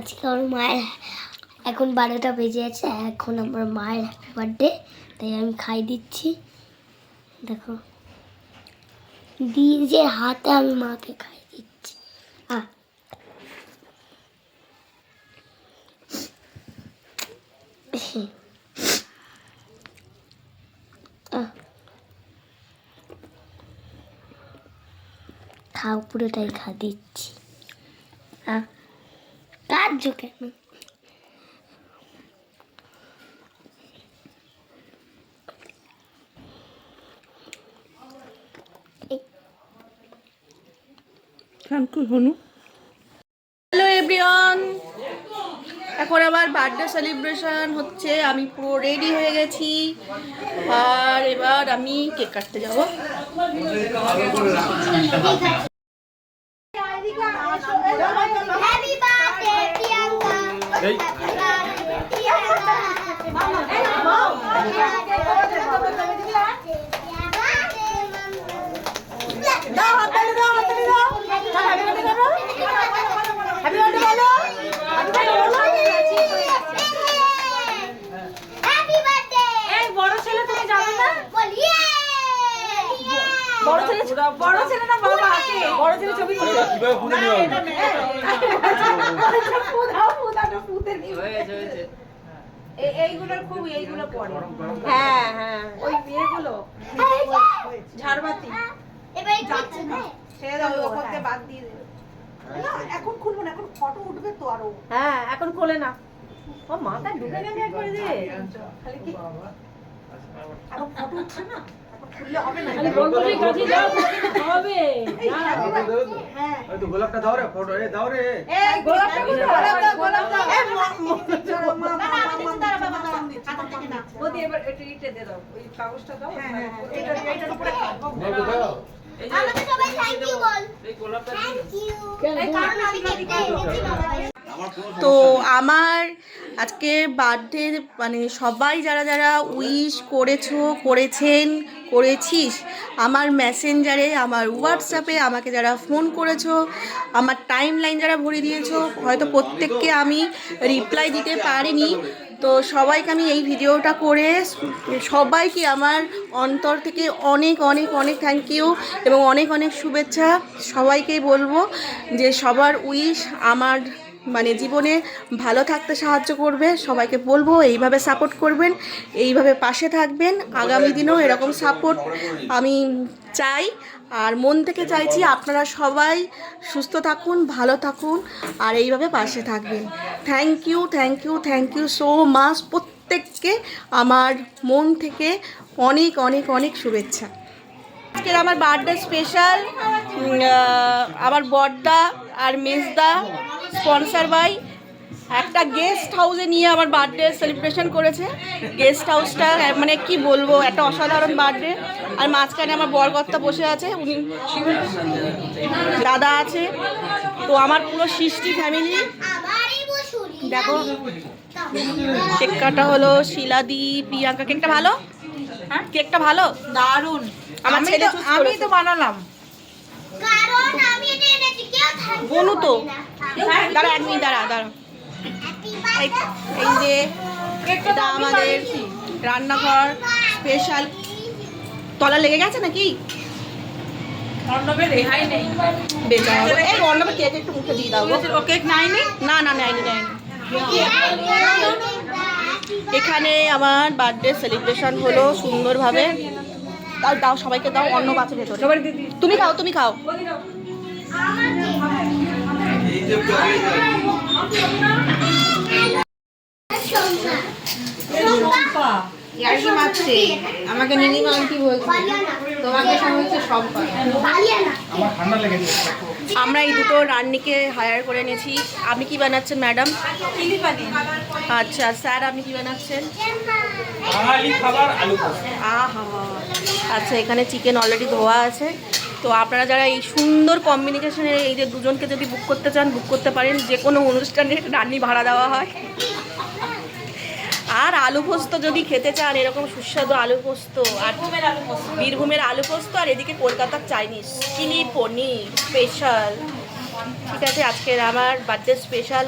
আজকে আমার মায়ের এখন 12টা বেজে আছে, এখন আমার মায়ের হ্যাপি বার্থডে, তাই আমি খাই দিচ্ছি। দেখো নিজের হাতে আমি মাকে খাই দিচ্ছি। খাও, পুরোটাই খা দিচ্ছি। কাঁদছো কেন? হ্যালো এভরিওয়ান, এখন আবার বার্থডে সেলিব্রেশন হচ্ছে। আমি পুরো রেডি হয়ে গেছি আর এবার আমি কেক কাটতে যাব। বড় ছেলে না বাবা, বড় ছেলে ছবি তুলছে কিভাবে ফুটে নিও এইগুলোর খুব এইগুলো পড়ে। হ্যাঁ হ্যাঁ, ওই বিয়েগুলো ঝাড়বাতি এবারে যাচ্ছে না, ছেড়ে দাও, ওখান থেকে বাদ দিয়ে দেবে না। এখন খুলবো না, এখন ফটো উঠবে তো আরো। হ্যাঁ এখন খোলে না, ও মাথা ঢুকে গেলে একবারে রে, খালি কি এখন ফটো উঠছে না, খুললে হবে না। খালি বন্ধুদের কাছে যাও, হবে হ্যাঁ। এই তো গোলাপটা দাও রে, ফটো এ দাও রে, এই গোলাপটা দাও, গোলাপ দাও। এ মা হাত থেকে না ওদি, এবার এটা ইটে দে দাও, ওই কাগজটা দাও। হ্যাঁ হ্যাঁ, এইটার উপরে দাও। আমাকে সবাই থ্যাংক ইউ বল। এই গোলাপটা থ্যাংক ইউ। এই কারণ আমি দিতে তো আমার আজকে বার্থডে মানে সবাই যারা যারা উইশ করেছো, করেছিস, আমার মেসেঞ্জারে, আমার হোয়াটসঅ্যাপে আমাকে যারা ফোন করেছো, আমার টাইম লাইন যারা ভরে দিয়েছো, হয়তো প্রত্যেককে আমি রিপ্লাই দিতে পারিনি। তো সবাইকে আমি এই ভিডিওটা করে সবাইকে আমার অন্তর থেকে অনেক অনেক অনেক থ্যাংক ইউ এবং অনেক অনেক শুভেচ্ছা। সবাইকেই বলবো যে সবার উইশ আমার মানে জীবনে ভালো থাকতে সাহায্য করবে। সবাইকে বলবো এইভাবে সাপোর্ট করবেন, এইভাবে পাশে থাকবেন। আগামী দিনেও এরকম সাপোর্ট আমি চাই, আর মন থেকে চাইছি আপনারা সবাই সুস্থ থাকুন, ভালো থাকুন আর এইভাবে পাশে থাকবেন। Thank you thank you thank you so much. প্রত্যেককে আমার মন থেকে অনেক অনেক অনেক শুভেচ্ছা। আজকের আমার বার্থডে স্পেশাল আমার বড়দা আর মেজদা স্পন্সার বাই একটা গেস্ট হাউসে নিয়ে আমার বার্থডে সেলিব্রেশন করেছে। গেস্ট হাউসটা মানে কি বলবো, একটা অসাধারণ বার্থডে। আর মাঝখানে আমার বরকর্তা বসে আছে, উনি দাদা আছে। তো আমার পুরো সৃষ্টি ফ্যামিলি দেখো। কেক কাটা হলো, শিলাদি, প্রিয়াঙ্কা। কেকটা ভালো? হ্যাঁ কেকটা ভালো, দারুণ। আমার ছেলে আমি তো বানালাম, কারণ আমি এটা এনেছি, কেউ থাকবে বনু তো। দাঁড়া এক মিনিট, দাঁড়া দাঁড়া। এই যে এটা আমাদের রান্নাঘর স্পেশাল। তলা লেগে গেছে নাকি? অর্ণবে রেহাই নেই, বেচা হবে। এই অর্ণবে কেক একটু মুখে দিয়ে দাও। ও কেক নাইনি? না না নাইনি নাইনি। এখানে আমার বার্থডে সেলিব্রেশন হলো সুন্দরভাবে। দাও দাও, সবাইকে দাও, অন্য কাছে ভেতরে। তুমি খাও, তুমি খাও। আমাকে নীলিমা আন্টি বলছে, তোমাকে হচ্ছে সব। আমরা এই দুটো রান্নিকে হায়ার করে নিয়েছি। আপনি কি বানাচ্ছেন ম্যাডাম? আচ্ছা স্যার, আপনি কি বানাচ্ছেন? আহা, আচ্ছা এখানে চিকেন অলরেডি ধোয়া আছে। তো আপনারা যারা এই সুন্দর কম্বিনেশনের এই যে দুজনকে যদি বুক করতে চান, বুক করতে পারেন। যে কোনো অনুষ্ঠানে রান্নি ভাড়া দেওয়া হয়। আর আলু পোস্ত যদি খেতে চান, এরকম সুস্বাদু আলু পোস্ত, আর বীরভূমের আলু পোস্ত, আর এদিকে কলকাতার চাইনিজ চিলি পনির স্পেশাল। ঠিক আছে, আজকের আমার বার্থডে স্পেশাল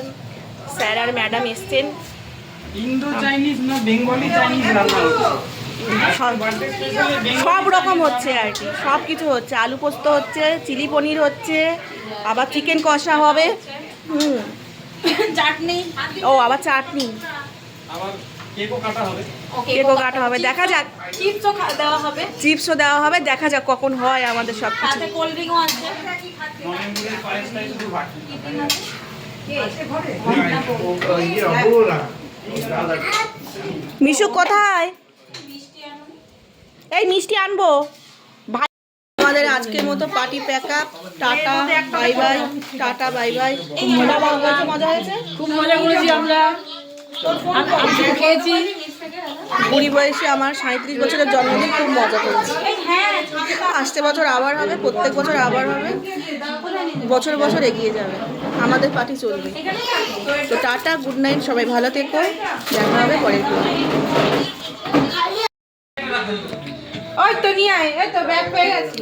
স্যার আর ম্যাডাম এসছেন। ইন্দো চাইনিজ না বেঙ্গলি চাইনিজ রান্না হচ্ছে। সব রকম হচ্ছে আর কি, সব কিছু হচ্ছে। আলু পোস্ত হচ্ছে, চিলি পনির হচ্ছে, আবার চিকেন কষা হবে, চাটনি, ও আবার চাটনি, আবার কেকও কাটা হবে। কেকও কাটা হবে। দেখা যাক, চিপসও দেওয়া হবে, চিপসও দেওয়া হবে। দেখা যাক কখন হয় আমাদের সব কিছু। সাথে কোল্ড ড্রিঙ্কও আছে। নভেম্বরের পায়েসটাই শুধু বাকি। মিশু কোথায়? এই মিষ্টি আনবো ভাই। আমাদের আজকের মতো party pack up. Tata bye bye, tata bye bye. মজা হয়েছে, খুব মজা করেছি আমরা, খেয়েছি। বুড়ি বয়সে আমার 37 বছরের জন্মদিন, খুব মজা করেছি। আসতে বছর আবার হবে, প্রত্যেক বছর আবার হবে, বছর বছর এগিয়ে যাবে, আমাদের পার্টি চলবে। তো টাটা, গুড নাইট, সবাই ভালো থেকো, দেখা হবে পরের ব্লগে। ওই তো নিয়ে আয়, এই তো ব্যাগ পেয়ে গেছি।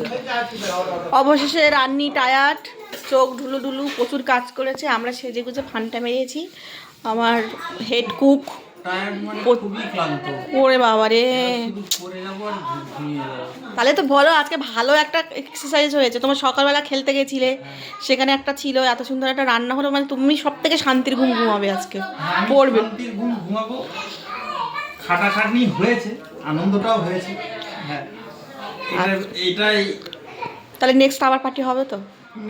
অবশেষে রান্নি টায়ার্ড, চোখ ঢুলু ঢুলু, প্রচুর কাজ করেছে। আমরা সেজে গুজে ফানটা মেরেছি। আমার হেড কুক খুবই ক্লান্ত। ওরে বাবা রে, শুধু করে যাবো আর ঘুমিয়ে যাবো। তাহলে তো বলো আজকে ভালো একটা এক্সারসাইজ হয়েছে। তোমার সকালবেলা খেলতে গেছিলে, সেখানে একটা ছিল, এত সুন্দর একটা রান্না হলো, মানে তুমি সব থেকে শান্তির ঘুম ঘুমাবে আজকে, আমি পড়বে। শান্তির ঘুম ঘুমাবো। খাটাখাটনি হয়েছে, আনন্দটাও হয়েছে। হ্যাঁ, এটাই। তাহলে নেক্সট আবার পার্টি হবে তো?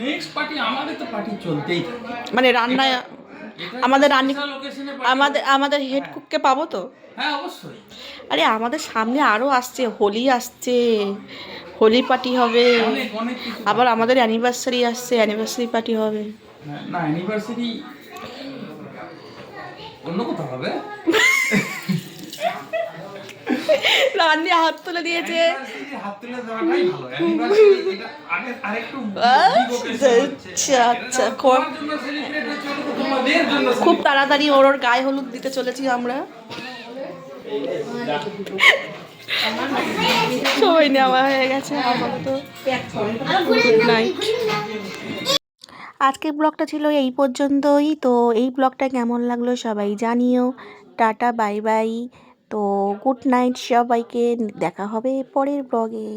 নেক্সট পার্টি, আমাদের তো পার্টি চলতেই থাকে। মানে রান্নায় এটা আমাদের রান্নি, special occasion এ party আমাদের হেড কুককে পাবো তো? হ্যাঁ, অবশ্যই। আরে আমাদের সামনে আরও আসছে, হোলি আসছে, হোলি পার্টি হবে, অনেক অনেক কিছু। আবার আমাদের অ্যানিভার্সারি আসছে, অ্যানিভার্সারি পার্টি হবে। না, অ্যানিভার্সারি অন্য কোথাও হবে। রান্নি হাত তুলে দিয়েছে। Anniversary হাত তুলে দেওয়াটাই ভালো। Anniversary এটা আরেকটু big occasion হচ্ছে। আচ্ছা আচ্ছা, এটা তোমার জন্য celebrate হচ্ছে, ওটা তো তোমাদের জন্য খুব celebrate। তাড়াতাড়ি ওর গায়ে হলুদ দিতে চলেছি আমরা। সবাই নেওয়া হয়ে গেছে আপাতত। Good night. আজকের ব্লগটা ছিল এই পর্যন্তই। তো এই ব্লগটা কেমন লাগলো সবাই জানিও। Tata bye bye. তো গুড নাইট সবাইকে, দেখা হবে পরের ব্লগে।